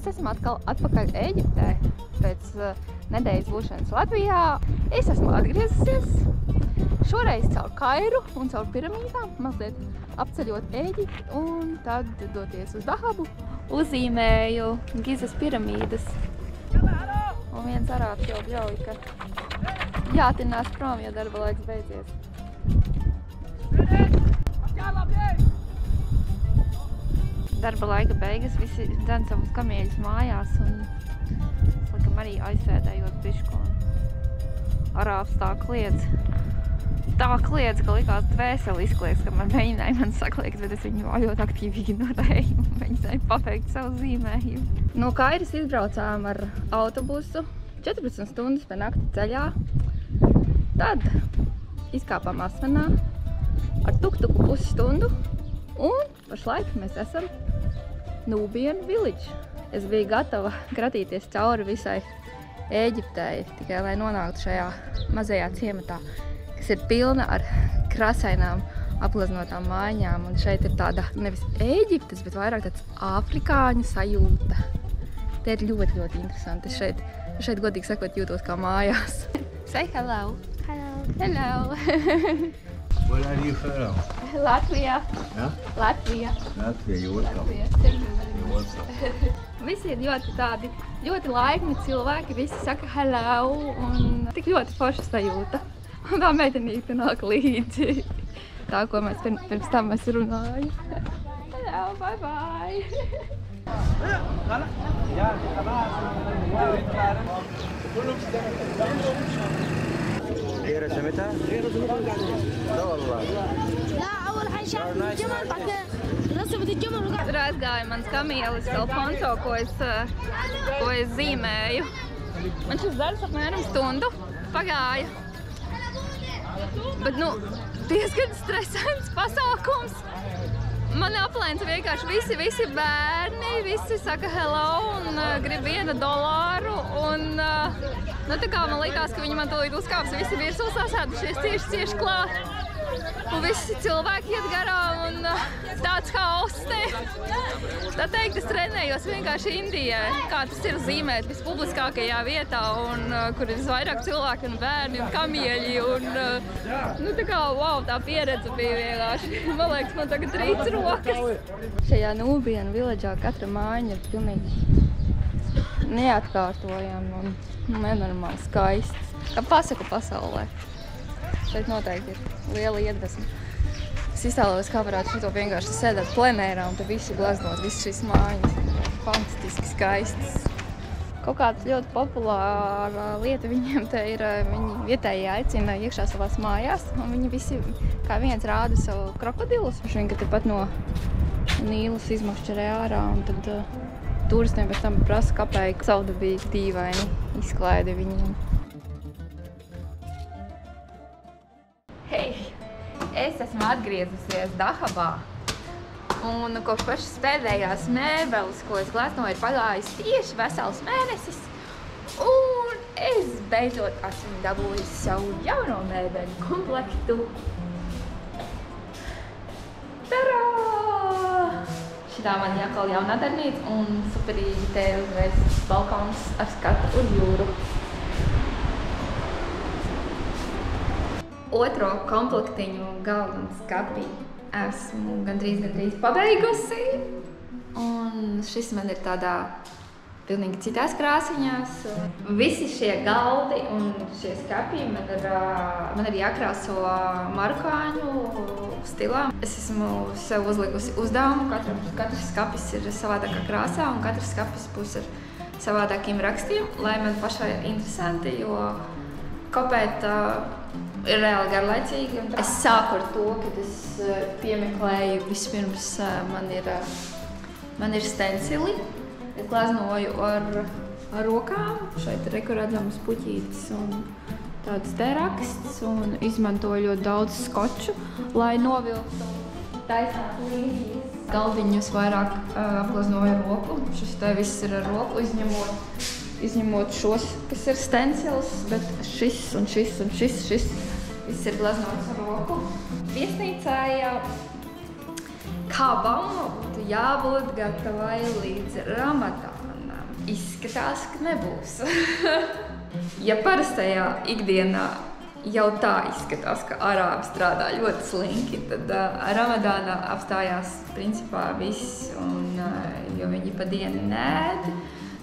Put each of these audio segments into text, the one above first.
Mēs esam atkal atpakaļ Ēģiptē pēc nedēļas būšanas Latvijā. Es esmu atgriezusies šoreiz caur Kairu un caur piramīdām, mazliet apceļot Ēģipti un tad doties uz Dahabu. Uzzīmēju Gizas piramīdas. Un viens arābs jau bļauj, ka jātinās prom, ja darba laiks beidzies. Darba laika beigas, visi dzen savus kamieļus mājās un es laikam arī aizsēdējot bišku un arābs tā kliedz, ka likās dvēseli izkliedz, ka man mēģināja man sakliegt, bet es viņu ļoti aktīvi ignorēju un mēģināju pabeigt savu zīmējumu. No Kairas izbraucām ar autobusu 14 stundas pa nakti ceļā, tad izkāpām Asmanā ar tuktuku pusstundu un pašlaik mēs esam Nubian Village. Es biju gatava kratīties cauri visai Ēģiptei, tikai lai nonāktu šajā mazajā ciematā, kas ir pilna ar krasainām apgleznotām mājiņām. Un šeit ir tāda nevis Ēģiptes, bet vairāk tāds afrikāņu sajūta. Te ir ļoti, ļoti interesanti. Es šeit godīgi sakot jūtos kā mājās. Say hello. Hello. Hello. Where are you from? Latvijā. Yeah? Latvijā. Latvia, you're welcome. You're welcome. Visi ir ļoti laipni cilvēki, visi saka hello un tik ļoti forša sajūta. Un tā meitenīte nāk līdzi. Tā, ko mēs pirms tam runājam. Hello, bye bye. هي رسمتها؟ لا والله. لا أول حاجة شافت الجمل بعد رسمت الجمل وقعدت. Tur aizgāja mans kamielis Alfonso, ko es zīmēju. Man šis darbs apmēram stundu pagāja. Bet, diezgan stresants pasākums. Man aplēca vienkārši visi bērni, visi saka hello un grib $1. Un, tā kā man likās, ka viņi man tūlīt uzkāps, visi virsū sasēdušies tieši klāt. Un visi cilvēki iet garām un tāds haoss te. Tā teikt, es trenējos vienkārši Indijā, kā tas ir zīmēt vispubliskākajā vietā un kur ir visvairāk cilvēki un bērni un kamieļi un tā kā, wow, tā pieredze bija vienkārši. Man liekas, man tagad trīc rokas. Šajā Nubian Village'ā katra mājiņa ir pilnīgi neatkārtojama un nenormāli skaists. Kā pasaku pasaulē. Šeit noteikti ir liela iedvesma. Es iztēlojos, kā varētu šito vienkārši sēdēt plenērā un te visi glaznot, visas šīs mājiņas. Fantastiski skaistas. Kaut kāda ļoti populāra lieta viņiem te ir, viņi vietēji aicina iekšā savās mājās un viņi visi kā viens rāda savu krokodilus. Viņi, ka tepat no Nīlas izmašķerē ārā un tad turistiem pēc tam prasa kāpēji savdabīgi dīvaini izklaidi viņiem. Hei! Es esmu atgriezusies Dahabā un kopš pašas pēdējās mēbeles, ko es gleznoju, ir pagājis tieši vesels mēnesis un es beidzot esmu dabūjis savu jauno mēbeļu komplektu. Tarā! Šitā man jākal jaunā darbnīca un superīgi te uzreiz balkons ar skatu uz jūru. Otro komplektiņu galdu un skapi esmu gandrīz pabeigusi. Un šis man ir tādā pilnīgi citās krāsiņās. Visi šie galdi un šie skapi man ir jākrāso marokāņu stilā. Es esmu sev uzlikusi uzdevumu, katrs skapis ir savādākā krāsā un katrs skapis būs ar savādākiem rakstiem, lai man pašai ir interesanti, jo kopēt ir reāli garlaicīgi. Es sāku ar to, kad es piemeklēju vispirms man ir stencili. Es gleznoju ar rokām. Šeit ir redzams puķītis un tāds te raksts un izmantoju ļoti daudz skoču, lai novilktu taisnās līnijas. Galdiņus vairāk apgleznoju ar roku. Šis te viss ir ar roku, izņemot šos, kas ir stencils, bet šis un šis viss ir gleznots ar roku. Viesnīcai kā baumu būtu jābūt gatavai līdz Ramadānam. Izskatās, ka nebūs. Ja parastajā ikdienā jau tā izskatās, ka arābi strādā ļoti slinki, tad Ramadānā apstājās principā viss, un jo viņi pa dienu nēd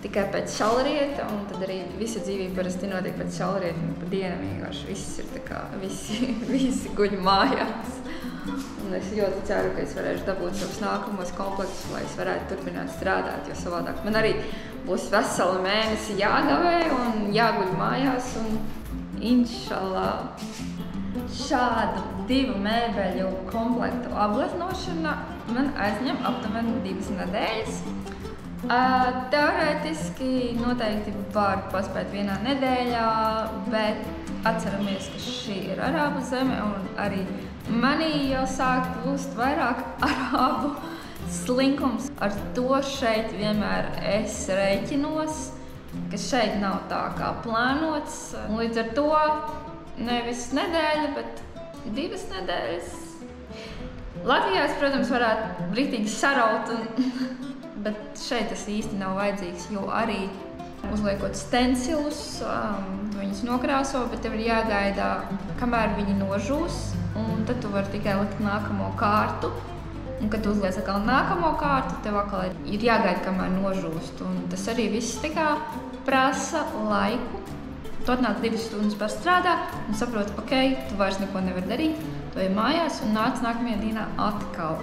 tikai pēc šalrieta, un tad arī visa dzīvība parasti notiek pēc šalrieta, un pa dienu vienkārši viss ir tā kā, visi guļ mājās. Un es ļoti ceru, ka es varēšu dabūt savus nākamos komplektus, lai es varētu turpināt strādāt, jo savādāk man arī būs veseli mēnesi jāgavē un jāguļ mājās, un inšallā šādu 2 mēbeļu komplektu apgleznošana man aizņem aptuveni 2 nedēļas. Teorētiski noteikti var paspēt vienā nedēļā, bet atceramies, ka šī ir arābu zeme, un arī manī jau sāk plūst vairāk arābu slinkums. Ar to šeit vienmēr es rēķinos, ka šeit nav tā kā plānots. Līdz ar to nevis nedēļa, bet 2 nedēļas. Latvijā es, protams, varētu brītīgi saraut, bet šeit tas īsti nav vajadzīgs, jo arī uzliekot stencilus, viņus nokrāso, bet tev ir jāgaida, kamēr viņi nožūs, un tad tu vari tikai likt nākamo kārtu. Un, kad tu uzliec atkal nākamo kārtu, tev atkal ir jāgaida, kamēr nožūst. Un tas arī viss tā kā prasa laiku. Tu atnāk 2 stundas par strādā un saproti, ok, tu vairs neko nevar darīt, tu ej mājās un nāc nākamajā dienā atkal.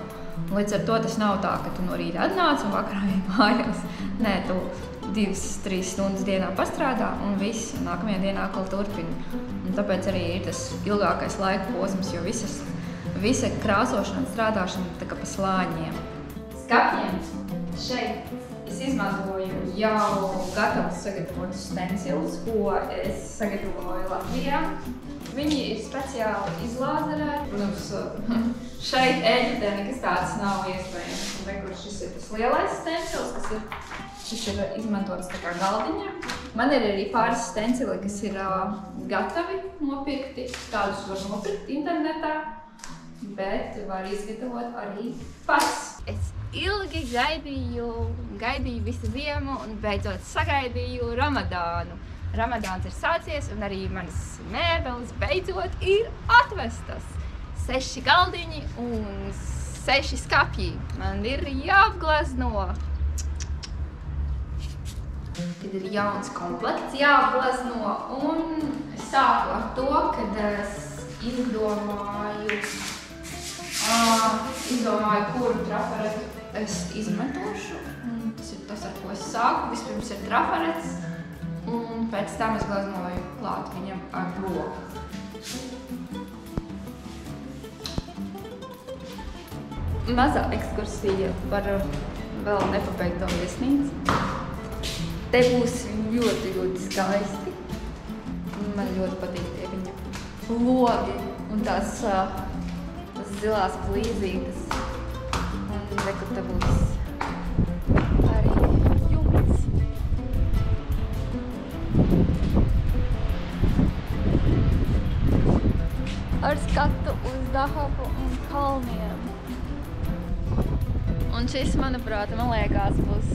Un līdz ar to tas nav tā, ka tu no rīta atnāc un vakarā ej mājās. Nē, tu 2-3 stundas dienā pastrādā un viss, un nākamajā dienā atkal turpini. Un tāpēc arī ir tas ilgākais laika posms, jo visa krāsošana, strādāšana tā kā pa slāņiem. Skapjiem šeit es izmantoju jau gatavus sagatavotus stencilus, ko es sagatavoju Latvijā. Viņi ir speciāli izlāzerēti. Protams, šeit Ēģiptē nekas tāds nav iespējams. Šis ir tas lielais stencils, šis ir izmantots tā kā galdiņā. Man ir arī pāris stencili, kas ir gatavi nopirkti. Tādus var nopirkt internetā, bet var izgatavot arī pats. Es ilgi gaidīju visu ziemu un beidzot sagaidīju Ramadānu. Ramadāns ir sācies un arī manas mēbeles beidzot ir atvestas. 6 galdiņi un 6 skapji. Man ir jāapglezno. Tad ir jauns komplekts jāapglezno, un es sāku ar to, kad es izdomāju, kuru trafaretu es izmetošu. Tas ir tas, ar ko es sāku. Vispirms ir trafarets, un pēc tam es gleznoju klāt viņam ar roku. Mazā ekskursija par vēl nepabeigto viesnīcu. Te būs ļoti, ļoti skaisti. Man ļoti patīk tie viņa logi un tās zilās plīzītes. Un reku te būs arī jumts. Ar skatu uz Dahabu un kalniem. Un šis, manuprāt, man liekas, būs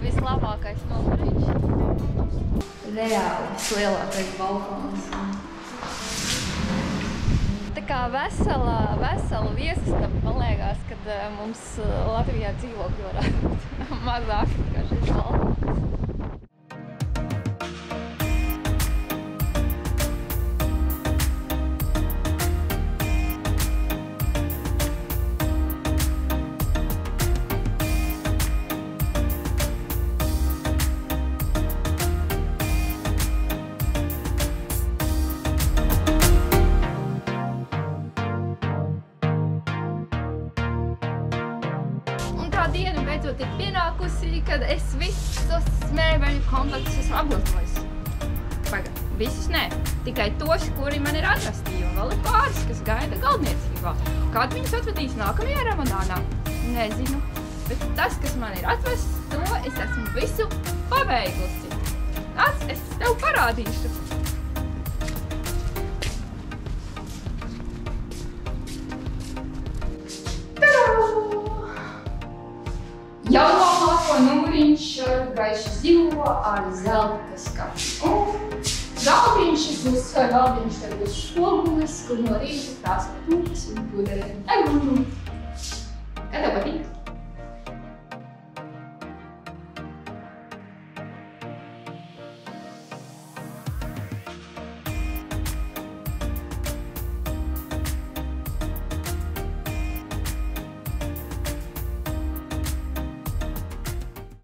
vislabākais numuriņš. Reāli vislielākais balkons. Tā kā vesela viesistaba, man liekas, kad mums Latvijā dzīvokļi varētu būt mazāk kā šis balkons. Diena beidzot ir pienākusi, kad es visus mēbeļu komplektus esmu apgleznojusi. Pagaid, visus nē, tikai tos, kuri man ir atrasti, jo vēl ir pāris, kas gaida galdniecībā. Kādu viņus atvedīs nākamajā Ramadānā? Nezinu, bet tas, kas man ir atvests, to es esmu visu pabeigusi. Nāc, es tev parādīšu. Jaunāko numuriņu galdiņš gaiši zilo ar zelta skati. Un galdiņš, būs galdiņš, tad būs spogulis, kur no rīta tās tūkas un puderē. Kā tev patīk?